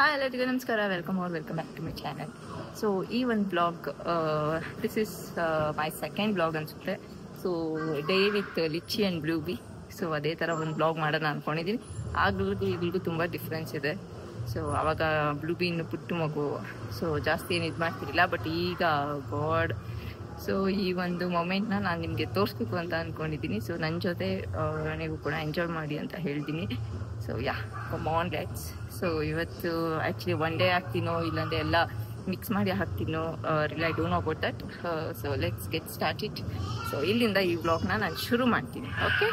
Hi ಎಲ್ಲರಿಗೂ ನಮಸ್ಕಾರ, welcome back to my channel. So ಈ ಒಂದು blog, this is my second blog ಅನಿಸುತ್ತೆ. So day with Litchi and Blueby. So ಅದೇ ಥರ ಒಂದು ಬ್ಲಾಗ್ ಮಾಡೋಣ ಅಂದ್ಕೊಂಡಿದ್ದೀನಿ. ಆಗ್ಲಿಗೂ ಈಗಲಿಗೂ ತುಂಬ ಡಿಫ್ರೆನ್ಸ್ ಇದೆ. ಸೊ ಆವಾಗ ಬ್ಲೂಬಿ ಇನ್ನು ಪುಟ್ಟು ಮಗು, ಸೊ ಜಾಸ್ತಿ ಏನು ಇದು ಮಾಡ್ತಿರಲಿಲ್ಲ. ಬಟ್ ಈಗ ಗಾಡ್, ಸೊ ಈ ಒಂದು ಮೊಮೆಂಟ್ನ ನಾನು ನಿಮಗೆ ತೋರಿಸ್ಬೇಕು ಅಂತ ಅಂದ್ಕೊಂಡಿದ್ದೀನಿ. ಸೊ ನನ್ನ ಜೊತೆ ನೀವು ಕೂಡ ಎಂಜಾಯ್ ಮಾಡಿ ಅಂತ ಹೇಳ್ತೀನಿ. So yeah, come on let's. So ಇವತ್ತು ಆ್ಯಕ್ಚುಲಿ ಒನ್ ಡೇ ಹಾಕ್ತೀನೋ ಇಲ್ಲಾಂದರೆ ಎಲ್ಲ ಮಿಕ್ಸ್ ಮಾಡಿ ಹಾಕ್ತೀನೋ, really I don't know about that. So let's get start it. So ಇಲ್ಲಿಂದ ಈ ಬ್ಲಾಗ್ನ ನಾನು ಶುರು ಮಾಡ್ತೀನಿ. ಓಕೆ,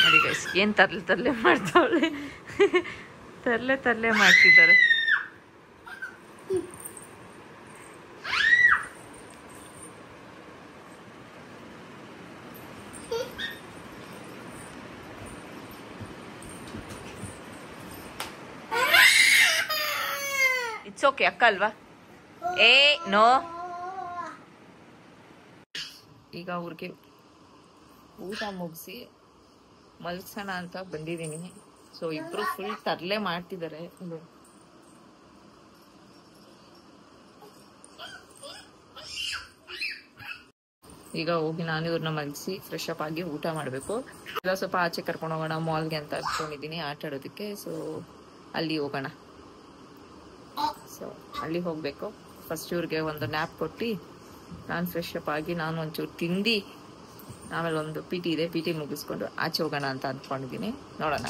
ನೋಡಿ ಗೈಸ್, ಏನು ತರಲೆ ಮಾಡ್ತಾವಳೆ, ತರಲೆ ಮಾಡ್ತಿದ್ದಾರೆ. ಇಟ್ಸ್ ಓಕೆ, ಅಕ್ಕ ಅಲ್ವಾ? ಏ ನೋ. ಈಗ ಅವ್ರಿಗೆ ಊಟ ಮುಗಿಸಿ ಮಲ್ಸೋಣ ಅಂತ ಬಂದಿದ್ದೀನಿ. ಸೊ ಇಬ್ರು ಫುಲ್ ತರಲೆ ಮಾಡ್ತಿದ್ದಾರೆ. ಈಗ ಹೋಗಿ ನಾನು ಇವ್ರನ್ನ ಮಲಗಿಸಿ ಫ್ರೆಶ್ ಅಪ್ ಆಗಿ ಊಟ ಮಾಡಬೇಕು. ಇಲ್ಲ ಸ್ವಲ್ಪ ಆಚೆ ಕರ್ಕೊಂಡು ಹೋಗೋಣ ಮಾಲ್ಗೆ ಅಂತ ಅನ್ಕೊಂಡಿದ್ದೀನಿ, ಆಟ ಆಡೋದಕ್ಕೆ. ಸೊ ಅಲ್ಲಿ ಹೋಗೋಣ. ಸೊ ಅಲ್ಲಿ ಹೋಗ್ಬೇಕು. ಫಸ್ಟ್ ಇವ್ರಿಗೆ ಒಂದು ನ್ಯಾಪ್ ಕೊಟ್ಟು ನಾನು ಫ್ರೆಶ್ ಅಪ್ ಆಗಿ ನಾನು ಒಂಚೂರು ತಿಂದು ಆಮೇಲೆ ಒಂದು ಪಿ ಟಿ ಇದೆ, ಪಿ ಟಿ ಮುಗಿಸ್ಕೊಂಡು ಆಚೆ ಹೋಗೋಣ ಅಂತ ಅಂದ್ಕೊಂಡಿದ್ದೀನಿ. ನೋಡೋಣ.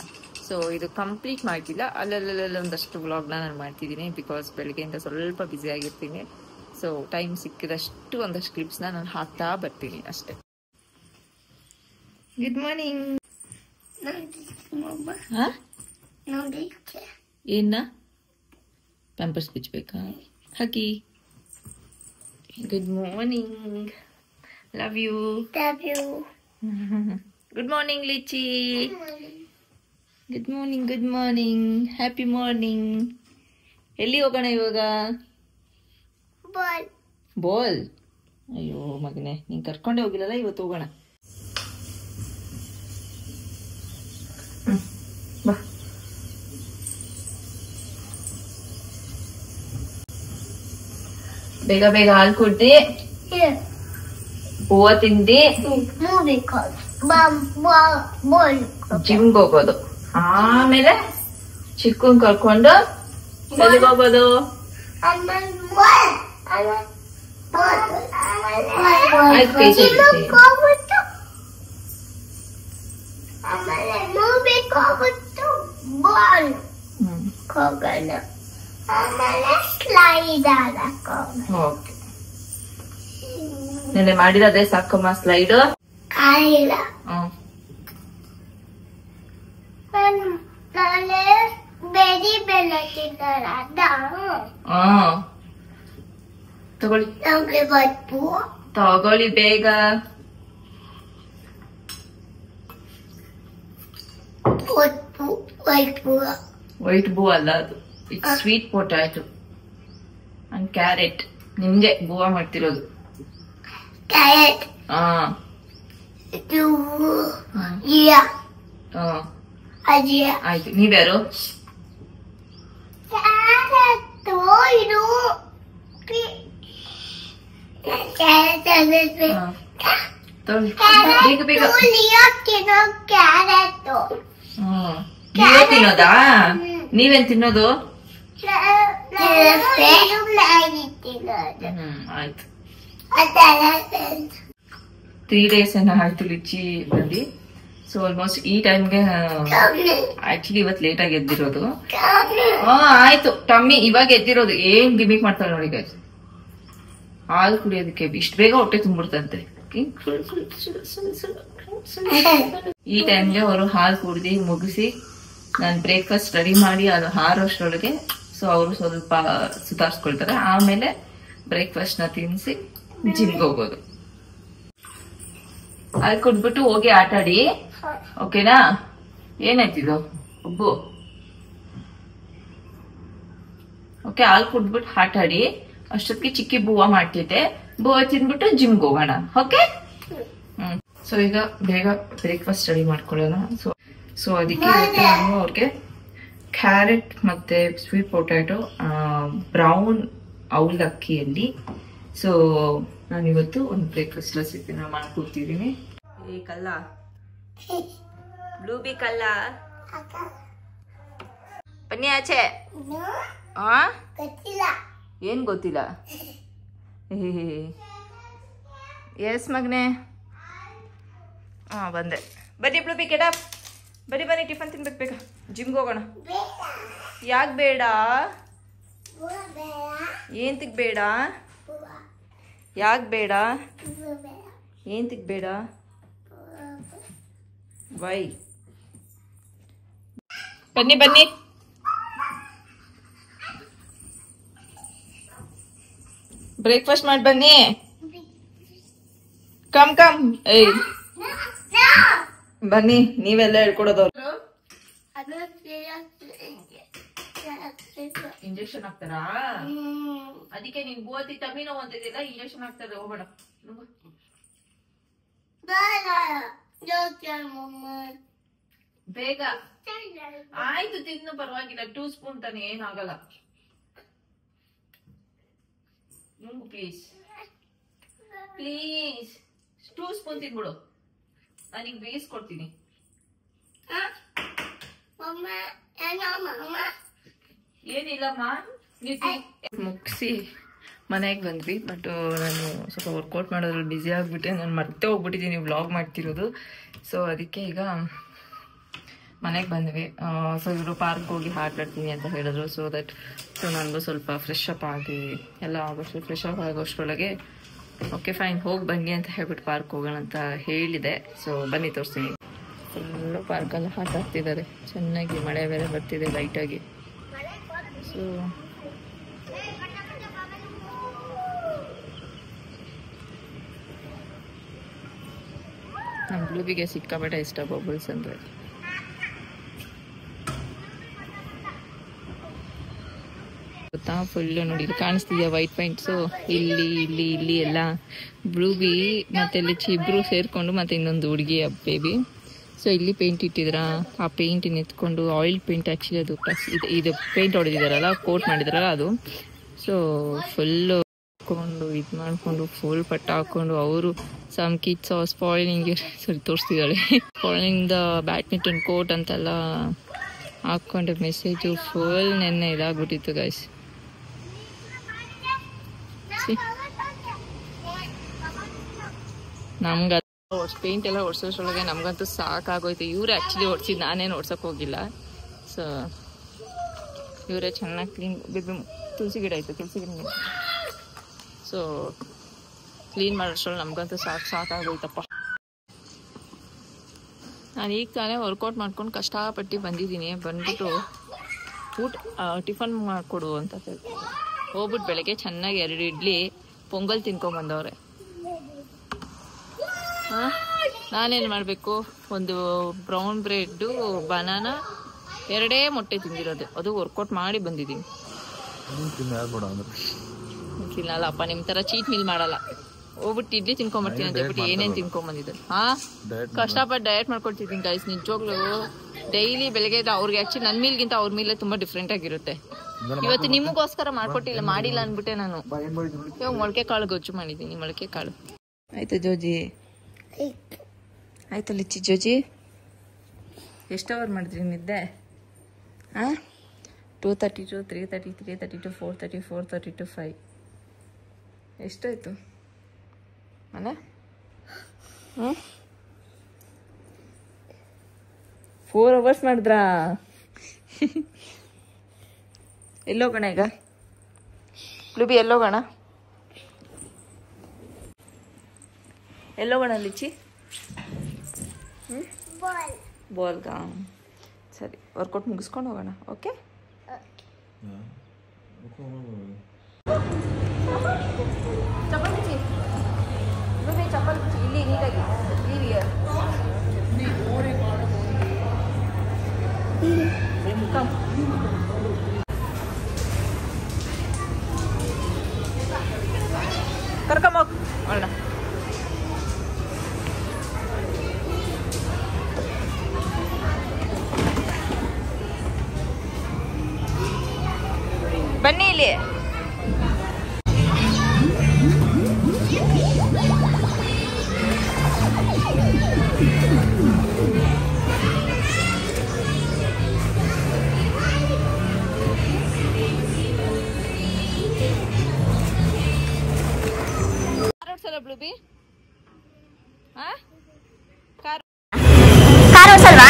ಸೊ ಇದು ಕಂಪ್ಲೀಟ್ ಮಾಡ್ತಿಲ್ಲ, ಅಲ್ಲಲ್ಲೆಲ್ಲ ಒಂದಷ್ಟು ವ್ಲಾಗ್ನ ನಾನು ಮಾಡ್ತಿದ್ದೀನಿ. ಬಿಕಾಸ್ ಬೆಳಗ್ಗೆಯಿಂದ ಸ್ವಲ್ಪ ಬ್ಯುಸಿ ಆಗಿರ್ತೀನಿ. ಸೊ ಟೈಮ್ ಸಿಕ್ಕಿದಷ್ಟು ಒಂದಷ್ಟು ಕ್ಲಿಪ್ಸ್ನ ನಾನು ಹಾಕ್ತಾ ಬರ್ತೀನಿ ಅಷ್ಟೇ. Good morning. ಏನ ಪ್ಯಾಂಪರ್ಸ್ ಬಿಚ್ಚಬೇಕಾ? ಹಾಕಿ. Good morning. Love you. Love you. Good morning, Lichi. Good morning. Happy morning. ಎಲ್ಲಿ ಹೋಗೋಣ ಇವಾಗ? ಬಾಲ್. ಅಯ್ಯೋ ಮಗನೇ, ನೀನ್ ಕರ್ಕೊಂಡೇ ಹೋಗಿಲ್ಲಲ್ಲ, ಇವತ್ತು ಹೋಗೋಣ. ಬಾ. ಬೇಗ ಹಾಲು ಕೊಡ್ತಿ, ಹೂವ ತಿಂದಿ, ಜಿಮ್ಗೆ ಹೋಗೋದು, ಆಮೇಲೆ ಚಿಕ್ಕನ್ ಕರ್ಕೊಂಡು ಎಲ್ಲಿಗೆ ಹೋಗೋದು? 5 kg ಓಕೆ. ನೆನ್ನೆ ಮಾಡಿರೋದೇ ಸಾಕಮ್ಮ ಸ್ಲೈಡ್. ತಗೊಳ್ಳಿ ಬೇಗ. ವೈಟ್ ಬೂ ಅಲ್ಲ ಅದು, it's sweet potato and carrot. ನಿಮ್ಗೆ ಬೂವಾ ಮಾಡ್ತಿರೋದು. Carrot. ಆಯ್ತು. ನೀವ್ಯಾರು? ನೀವೇ ತಿನ್ನೋದಾ? ನೀವೇನ್ ತಿನ್ನೋದು? ಆಯ್ತು. 3 days ಆಯ್ತು ಲಿಚ್ಚಿ ಬಂದು. ಸೊ ಆಲ್ಮೋಸ್ಟ್ ಈ ಟೈಮ್ಗೆ ಆಕ್ಚುಲಿ ಇವತ್ತು ಲೇಟ್ ಆಗಿ ಎದ್ದಿರೋದು. ಆಯ್ತು, ಟಮ್ಮಿ ಇವಾಗ ಎದ್ದಿರೋದು. ಏನ್ ಗಿಮಿಕ್ ಮಾಡ್ತಾಳೆ ನೋಡಿ ಗೈಸ್. ಹಾಲು ಕುಡಿಯೋದಕ್ಕೆ ಇಷ್ಟು ಬೇಗ ಹೊಟ್ಟೆ ತುಂಬಿಡ್ತಂತೆ. ಈ ಟೈಮ್ಗೆ ಅವರು ಹಾಲು ಕುಡ್ದು ಮುಗಿಸಿ ನಾನು ಬ್ರೇಕ್ಫಾಸ್ಟ್ ರೆಡಿ ಮಾಡಿ ಅದು ಹಾರೋಷ್ಟರೊಳಗೆ ಸೊ ಅವರು ಸ್ವಲ್ಪ ಸುಧಾರಿಸ್ಕೊಳ್ತಾರೆ. ಆಮೇಲೆ ಬ್ರೇಕ್ಫಾಸ್ಟ್ ನ ತಿನ್ಸಿ ಜಿಮ್ಗೆ ಹೋಗೋದು. ಅಲ್ಲಿ ಕೊಟ್ಬಿಟ್ಟು ಹೋಗಿ ಆಟಾಡಿ, ಓಕೆನಾ? ಏನಾಯ್ತಿದು ಒಬ್ಬು ಓಕೆ ಹಾಲು ಕುಡ್ಬಿಟ್ಟು ಆಟ ಆಡಿ ಅಷ್ಟೊತ್ತಿಗೆ ಚಿಕ್ಕಿ ಬೂವ ಮಾಡ್ತಿದ್ದೆ ಬೂವ ತಿಂದ್ಬಿಟ್ಟು ಜಿಮ್ಗೆ ಹೋಗೋಣ ಓಕೆ ಸೊ ಈಗ ಬೇಗ ಬ್ರೇಕ್ಫಾಸ್ಟ್ ರೆಡಿ ಮಾಡ್ಕೊಳ್ಳೋಣ ಸೊ ಅದಕ್ಕೆ ನಾನು ಅವ್ರಿಗೆ ಕ್ಯಾರೆಟ್ ಮತ್ತೆ ಸ್ವೀಟ್ ಪೊಟ್ಯಾಟೊ ಬ್ರೌನ್ ಅವಲಕ್ಕಿಯಲ್ಲಿ ಸೊ ನಾನಿವತ್ತು ಒಂದು ಬ್ರೇಕ್ಫಾಸ್ಟ್ ರೆಸಿಪಿನ ಮಾಡ್ಕೊಡ್ತಿದ್ದೀನಿ ಈ ಕಲ್ಲ ಬ್ಲೂಬಿ ಕಲ್ಲ ಬನ್ನಿ ಆಚೆ ಏನ್ ಗೊತ್ತಿಲ್ಲ ಎಸ್ ಮಗನೆ ಬಂದೆ ಬನ್ನಿ ಬ್ಲೂಬಿ ಕೆಡಪ್ ಬನ್ನಿ ಬನ್ನಿ ಟಿಫನ್ ತಿನ್ಬೇಕು ಬೇಗ ಜಿಮ್ಗೆ ಹೋಗೋಣ ಯಾಕೆ ಬೇಡ ಏಂತಕ್ ಬೇಡ ಯಾಕೆ ಬೇಡ ಏಂತಕ್ ಬೇಡ ವೈ ಬನ್ನಿ ಬನ್ನಿ ಬ್ರೇಕ್ಫಾಸ್ಟ್ ಮಾಡಿ ಬನ್ನಿ ಕಮ್ ಕಮ್ ಏಯ್ ಬನ್ನಿ ನೀವೆಲ್ಲ ಹೇಳ್ಕೊಡೋದವ್ರು ಇಂಜೆಕ್ಷನ್ ಹಾಕ್ತಾರಾ ಅದಕ್ಕೆ ನೀನ್ ಗೋತಿ ತಮ್ಮಿ ನೋವು ಅಂತಿದ್ದಿಲ್ಲ ಇಂಜೆಕ್ಷನ್ ಹಾಕ್ತಾರೆ ಹೋಗೋಣ ಬೇಗ ಆಯ್ತು ತಿನ್ನು ಪರವಾಗಿಲ್ಲ 2 ಸ್ಪೂನ್ ತಾನೆ ಏನಾಗಲ್ಲ ನುಂಗು ಪ್ಲೀಸ್ ಪ್ಲೀಸ್ 2 ಸ್ಪೂನ್ ತಿನ್ಬಿಡು ನಾನೀಗ ಬೇಯಿಸ್ಕೊಡ್ತೀನಿ ಏನಿಲ್ಲಮ್ಮ ಮುಗಿಸಿ ಮನೆಗೆ ಬಂದ್ವಿ ಬಟ್ ನಾನು ಸ್ವಲ್ಪ ವರ್ಕೌಟ್ ಮಾಡೋದ್ರಲ್ಲಿ ಬ್ಯುಸಿ ಆಗಿಬಿಟ್ಟೆ ನಾನು ಮತ್ತೆ ಹೋಗ್ಬಿಟ್ಟಿದ್ದೀನಿ ವ್ಲಾಗ್ ಮಾಡ್ತಿರೋದು ಸೊ ಅದಕ್ಕೆ ಈಗ ಮನೆಗೆ ಬಂದ್ವಿ ಸೊ ಇವರು ಪಾರ್ಕ್ ಹೋಗಿ ಆಡ್ತೀನಿ ಅಂತ ಹೇಳಿದ್ರು ಸೊ ದಟ್ ಸೊ ನನಗೂ ಸ್ವಲ್ಪ ಫ್ರೆಶ್ ಅಪ್ ಆಗಿ ಎಲ್ಲ ಆಗೋಷ್ಟು ಫ್ರೆಶ್ ಅಪ್ ಆಗೋಷ್ಟರೊಳಗೆ ಓಕೆ ಫೈನ್ ಹೋಗಿ ಬನ್ನಿ ಅಂತ ಹೇಳ್ಬಿಟ್ಟು ಪಾರ್ಕ್ ಹೋಗೋಣ ಅಂತ ಹೇಳಿದೆ ಸೊ ಬನ್ನಿ ತೋರಿಸ್ತೀನಿ ಫುಲ್ಲು ಪಾರ್ಕಲ್ಲಿ ಆಟ ಆಡ್ತಿದ್ದಾರೆ ಚೆನ್ನಾಗಿ ಮಳೆ ಬೇರೆ ಬರ್ತಿದೆ ಲೈಟಾಗಿ ಸೊ ನಮ್ಮ ಬ್ಲೂಬಿಗೆ ಸಿಕ್ಕಾಪಟ್ಟೆ ಇಷ್ಟ ಬಬಲ್ಸ್ ಅಂದರೆ ಗೊತ್ತಾ ಫುಲ್ಲು ನೋಡಿ ಇಲ್ಲಿ ಕಾಣಿಸ್ತಿದ್ಯಾ ವೈಟ್ ಪೈಂಟ್ಸು ಇಲ್ಲಿ ಇಲ್ಲಿ ಇಲ್ಲಿ ಎಲ್ಲ ಬ್ಲೂಬಿ ಮತ್ತೆ ಲಿಚ್ಚಿ ಇಬ್ರು ಸೇರಿಕೊಂಡು ಮತ್ತೆ ಇನ್ನೊಂದು ಹುಡುಗಿ ಬೇಬಿ ಸೊ ಇಲ್ಲಿ ಪೇಂಟ್ ಇಟ್ಟಿದ್ರ ಆ ಪೇಂಟ್ ಎತ್ಕೊಂಡು ಆಯಿಲ್ ಪೇಂಟ್ ಆ್ಯಕ್ಚುಲಿ ಅದು ಇದು ಪೇಂಟ್ ಹೊಡೆದಿದ್ದಾರಲ್ಲ ಕೋಟ್ ಮಾಡಿದಾರಲ್ಲ ಅದು ಸೊ ಫುಲ್ಲು ಹಾಕೊಂಡು ಇದು ಮಾಡಿಕೊಂಡು ಫುಲ್ ಪಟ್ಟ ಹಾಕೊಂಡು ಅವರು ಸಮ್ ಕಿಡ್ಸ್ ಸ್ಪಾಯ್ಲಿಂಗ್ ಸರಿ ತೋರಿಸ್ತಿದ್ದಾಳೆ ಸ್ಪಾಯ್ಲಿಂಗ್ ದ ಬ್ಯಾಡ್ಮಿಂಟನ್ ಕೋರ್ಟ್ ಅಂತೆಲ್ಲ ಹಾಕ್ಕೊಂಡೆ ಮೆಸೇಜು ಫುಲ್ ನೆನ್ನೆ ಇದಾಗ್ಬಿಟ್ಟಿತ್ತು ಗೈಸ್ ನಮ್ಗೆ ಪೇಂಟ್ ಎಲ್ಲ ಹೊಡ್ಸೋಷ್ರೊಳಗೆ ನಮ್ಗಂತೂ ಸಾಕಾಗೋಯ್ತು ಇವ್ರು ಆ್ಯಕ್ಚುಲಿ ಹೊಡ್ಸಿದ್ದು ನಾನೇನು ಹೊಡ್ಸೋಕೆ ಹೋಗಿಲ್ಲ ಸೊ ಇವರೇ ಚೆನ್ನಾಗಿ ಕ್ಲೀನ್ ತುಳಸಿ ಗಿಡ ಆಯಿತು ತುಳಸಿ ಗಿಡ ಸೊ ಕ್ಲೀನ್ ಮಾಡೋಷ್ಟ್ರಲ್ಲಿ ನಮ್ಗಂತೂ ಸಾಕಾಗೋಯ್ತಪ್ಪ ನಾನು ಈಗ ತಾನೇ ವರ್ಕೌಟ್ ಮಾಡ್ಕೊಂಡು ಕಷ್ಟಪಟ್ಟು ಬಂದಿದ್ದೀನಿ ಬಂದ್ಬಿಟ್ಟು ಟಿಫನ್ ಮಾಡಿಕೊಡು ಅಂತ ಹೇಳಿ ಹೋಗ್ಬಿಟ್ಟು ಬೆಳಗ್ಗೆ ಚೆನ್ನಾಗಿ 2 ಇಡ್ಲಿ ಪೊಂಗಲ್ ತಿನ್ಕೊಂಬಂದವ್ರೆ ನಾನೇನು ಮಾಡಬೇಕು ಒಂದು ಬ್ರೌನ್ ಬ್ರೆಡ್ಡು ಬನಾನಾ 2 ಮೊಟ್ಟೆ ತಿಂದಿರೋದು ಅದು ವರ್ಕೌಟ್ ಮಾಡಿ ಬಂದಿದ್ದೀನಿ ತಿನ್ನಲ್ಲಪ್ಪ ನಿಮ್ಮ ಥರ ಚೀಟ್ ಮೀಲ್ ಮಾಡಲ್ಲ ಹೋಗ್ಬಿಟ್ಟು ಇಡ್ಲಿ ತಿನ್ಕೊಂಬರ್ತೀನಿ ಅಂತ ಹೇಳ್ಬಿಟ್ಟು ಏನೇನು ತಿನ್ಕೊಂಬಂದಿದ್ದು ಕಷ್ಟಪಟ್ಟು ಡಯಟ್ ಮಾಡ್ಕೊಡ್ತಿದ್ದೀನಿ ಗೈಸ್ ನಿಜವಾಗ್ಲೂ ಡೈಲಿ ಬೆಳಗ್ಗೆ ಅವ್ರಿಗೆ ಆ್ಯಕ್ಚುಲಿ ನನ್ನ ಮೀಲ್ಗಿಂತ ಅವ್ರ ಮೀಲೇ ತುಂಬ ಡಿಫ್ರೆಂಟ್ ಆಗಿರುತ್ತೆ ಇವತ್ತು ನಿಮಗೋಸ್ಕರ ಮಾಡ್ಕೊಟ್ಟಿಲ್ಲ ಮಾಡಿಲ್ಲ ಅಂದ್ಬಿಟ್ಟೆ ನಾನು ಇವಾಗ ಮೊಳಕೆ ಕಾಳು ಗೊಜ್ಜು ಮಾಡಿದ್ದೀನಿ ಮೊಳಕೆ ಕಾಳು ಆಯ್ತು ಜೋಜಿ ಆಯ್ತು ಲಿಚ್ಚಿ ಜೋಜಿ ಎಷ್ಟು ಅವರ್ ಮಾಡಿದ್ರಿ ನಿದ್ದೆ 2:32 3:30 3:32 4:30 4:32 5 ಎಷ್ಟಾಯ್ತು ಅಲ್ಲ 4 ಅವರ್ಸ್ ಮಾಡಿದ್ರಾ ಎಲ್ಲೋಗೋಣ ಈಗ ಲುಬಿ ಎಲ್ಲೋಗೋಣ ಲಿಚ್ಚಿ ಬಾಲ್ಗಾ ಸರಿ ವರ್ಕೌಟ್ ಮುಗಿಸ್ಕೊಂಡು ಹೋಗೋಣ ಓಕೆ ಚಪ್ಪಲ್ ಇಲ್ಲಿ ನೀಟಾಗಿ ಕಮ್ ಕರ್ಕೊಂಬೋಗ್ ಒಳ್ಳ ಬನ್ನಿ ಇಲ್ಲಿ. ಬ್ಲೂಬಿ ಕಾರ್ ಓಡಿಸಲ್ವಾ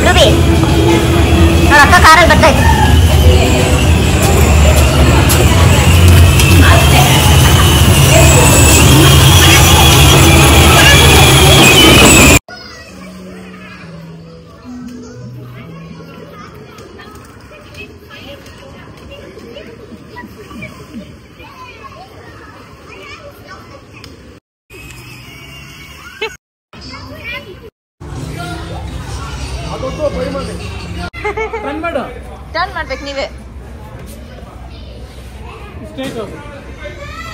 ಬ್ಲೂಬಿ? ಅವ್ರ ಅಕ್ಕ ಕಾರಲ್ಲಿ ಬರ್ತಾಯಿತ್ತು. ಟರ್ನ್ ಮಾಡ್ಬೇಕು ನೀವೇ.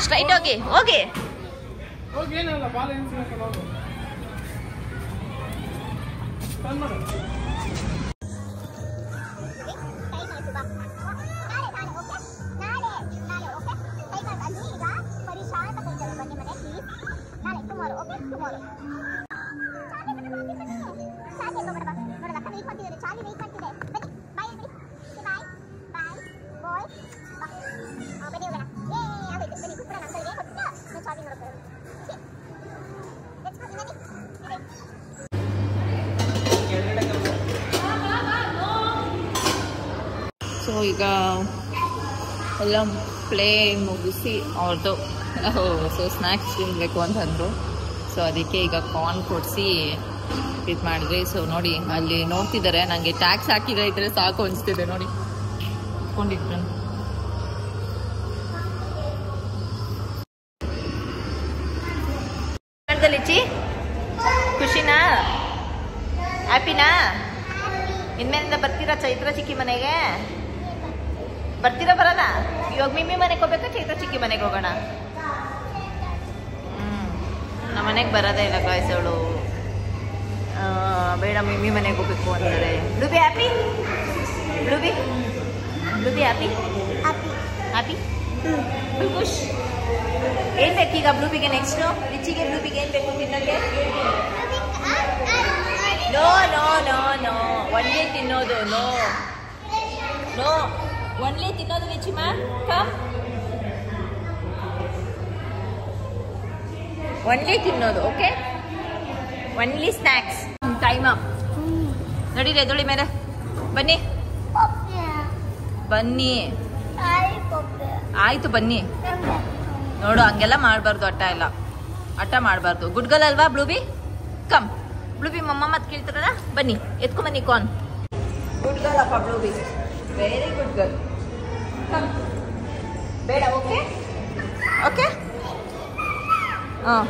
ಸ್ಟ್ರೈಟ್ ಹೋಗಿ ಹೋಗಿ ಸೊ ಈಗ ಎಲ್ಲ ಪ್ಲೇ ಮುಗಿಸಿ ಅವ್ರದ್ದು ಸೊ ಸ್ನ್ಯಾಕ್ಸ್ ತಿನ್ನಬೇಕು ಅಂತಂದರು. ಸೊ ಅದಕ್ಕೆ ಈಗ ಕಾರ್ನ್ ಕೊಡಿಸಿ ಇದು ಮಾಡಿದ್ವಿ. ಸೊ ನೋಡಿ ಅಲ್ಲಿ ನೋಡ್ತಿದ್ದಾರೆ, ನನಗೆ ಟ್ಯಾಕ್ಸ್ ಹಾಕಿದ್ರೆ ಇದ್ರೆ ಸಾಕು ಅನಿಸ್ತಿದೆ ನೋಡಿ ಇಟ್ಕೊಂಡಿಟ್ಟು. ಲಿಚ್ಚಿ ಖುಷಿನಾ? ಹ್ಯಾಪಿನಾ? ಇನ್ಮೇಲಿಂದ ಬರ್ತೀರಾ ಚೈತ್ರ ಚಿಕ್ಕಿ ಮನೆಗೆ? ಬರ್ತೀರಾ ಬರೋಣ? ಇವಾಗ ಮಿಮ್ಮಿ ಮನೆಗೆ ಹೋಗ್ಬೇಕಾ ಚೈತ್ರ ಚಿಕ್ಕಿ ಮನೆಗೆ ಹೋಗೋಣ? ನಮ್ಮ ಮನೆಗೆ ಬರೋದೇ ಇಲ್ಲ ಗಾಯ್ಸ್. ಅವಳು ಬೇಡ ಮಿಮ್ಮಿ ಮನೆಗೆ ಹೋಗ್ಬೇಕು ಅಂತಾರೆ. ಬ್ಲೂಬಿ ಹ್ಯಾಪಿ? ಬ್ಲೂಬಿ ಹ್ಯಾಪಿ? ಹ್ಯಾಪಿ ಫುಲ್ ಖುಷ್. ಏನು ಬೇಕೀಗ ಬ್ಲೂಬಿಗೆ ನೆಕ್ಸ್ಟು? ರಿಚಿಗೆ ಬ್ಲೂಬಿಗೆ ಏನು ಬೇಕು ತಿನ್ನೋಕ್ಕೆ? No no no no only ತಿನ್ನೋದು. ನೋ ನೋ ಒನ್ಲಿ ತಿನ್ನೋದು ರಿಚಿಮ. ಕಮ್ ಒನ್ಲಿ ತಿನ್ನೋದು. Okay only snacks. Time up. ನಡೀರಿ ಎದುಳಿ ಮೇಲೆ ಬನ್ನಿ ಬನ್ನಿ. ಆಯ್ತು ಬನ್ನಿ. ನೋಡು ಹಂಗೆಲ್ಲ ಮಾಡಬಾರ್ದು, ಹಠ ಮಾಡಬಾರ್ದು. ಗುಡ್ ಗರ್ಲ್ ಅಲ್ವಾ ಬ್ಲೂಬಿ? ಕಮ್ ಬ್ಲೂಬಿ ಮಮ್ಮ ಮತ್ತೆ ಕೇಳ್ತಾರಲ್ಲ, ಬನ್ನಿ ಎತ್ಕೊಂಬನ್ನಿ ಕಾರ್ನ್. ಗುಡ್ ಗರ್ಲ್ ಅಪ್ಪ ಬ್ಲೂಬಿ, ವೆರಿ ಗುಡ್ ಗರ್ಲ್. ಕಮ್ ಬೇಡ. ಓಕೆ ಓಕೆ ಹಾಂ